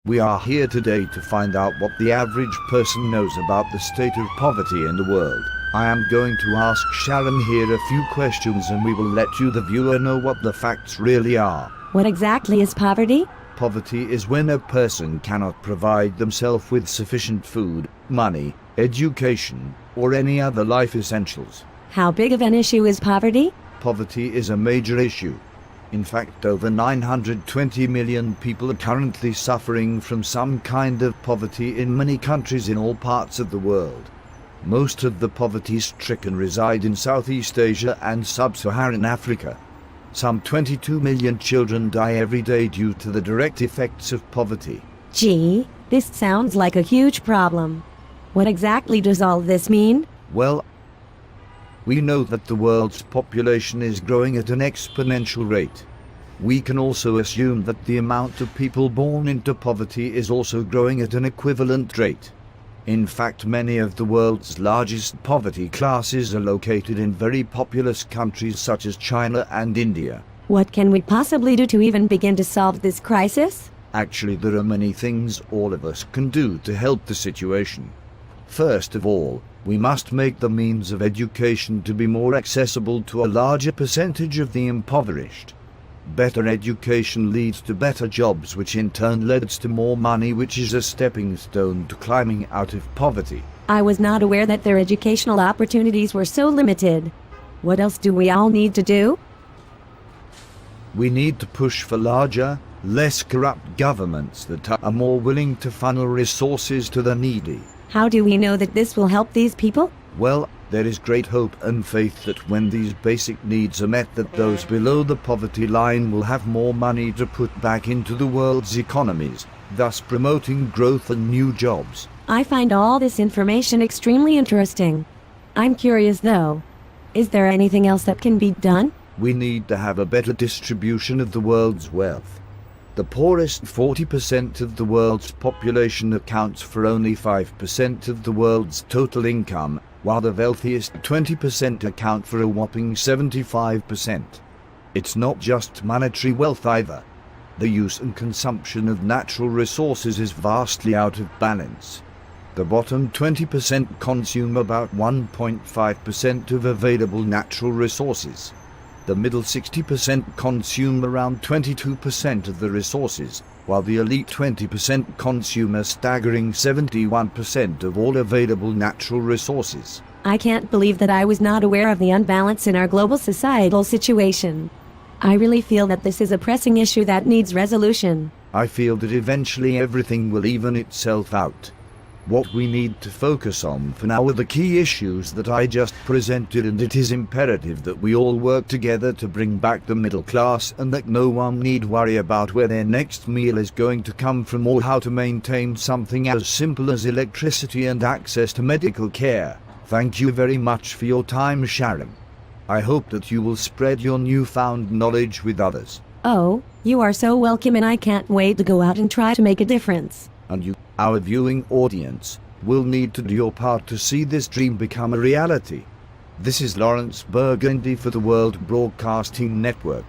We are here today to find out what the average person knows about the state of poverty in the world. I am going to ask Sharon here a few questions and we will let you the viewer know what the facts really are. What exactly is poverty? Poverty is when a person cannot provide themselves with sufficient food, money, education, or any other life essentials. How big of an issue is poverty? Poverty is a major issue. In fact, over 920 million people are currently suffering from some kind of poverty in many countries in all parts of the world. Most of the poverty-stricken reside in Southeast Asia and Sub-Saharan Africa. Some 22 million children die every day due to the direct effects of poverty. Gee, this sounds like a huge problem. What exactly does all this mean? Well, we know that the world's population is growing at an exponential rate. We can also assume that the amount of people born into poverty is also growing at an equivalent rate. In fact, many of the world's largest poverty classes are located in very populous countries such as China and India. What can we possibly do to even begin to solve this crisis? Actually, there are many things all of us can do to help the situation. First of all, we must make the means of education to be more accessible to a larger percentage of the impoverished. Better education leads to better jobs, which in turn leads to more money, which is a stepping stone to climbing out of poverty. I was not aware that their educational opportunities were so limited. What else do we all need to do? We need to push for larger, less corrupt governments that are more willing to funnel resources to the needy. How do we know that this will help these people? Well, there is great hope and faith that when these basic needs are met, that those below the poverty line will have more money to put back into the world's economies, thus promoting growth and new jobs. I find all this information extremely interesting. I'm curious though. Is there anything else that can be done? We need to have a better distribution of the world's wealth. The poorest 40% of the world's population accounts for only 5% of the world's total income, while the wealthiest 20% account for a whopping 75%. It's not just monetary wealth either. The use and consumption of natural resources is vastly out of balance. The bottom 20% consume about 1.5% of available natural resources. The middle 60% consume around 22% of the resources, while the elite 20% consume a staggering 71% of all available natural resources. I can't believe that I was not aware of the unbalance in our global societal situation. I really feel that this is a pressing issue that needs resolution. I feel that eventually everything will even itself out. What we need to focus on for now are the key issues that I just presented, and it is imperative that we all work together to bring back the middle class and that no one need worry about where their next meal is going to come from or how to maintain something as simple as electricity and access to medical care. Thank you very much for your time, Sharon. I hope that you will spread your newfound knowledge with others. Oh, you are so welcome, and I can't wait to go out and try to make a difference. And you, our viewing audience, will need to do your part to see this dream become a reality. This is Lawrence Burgundy for the World Broadcasting Network.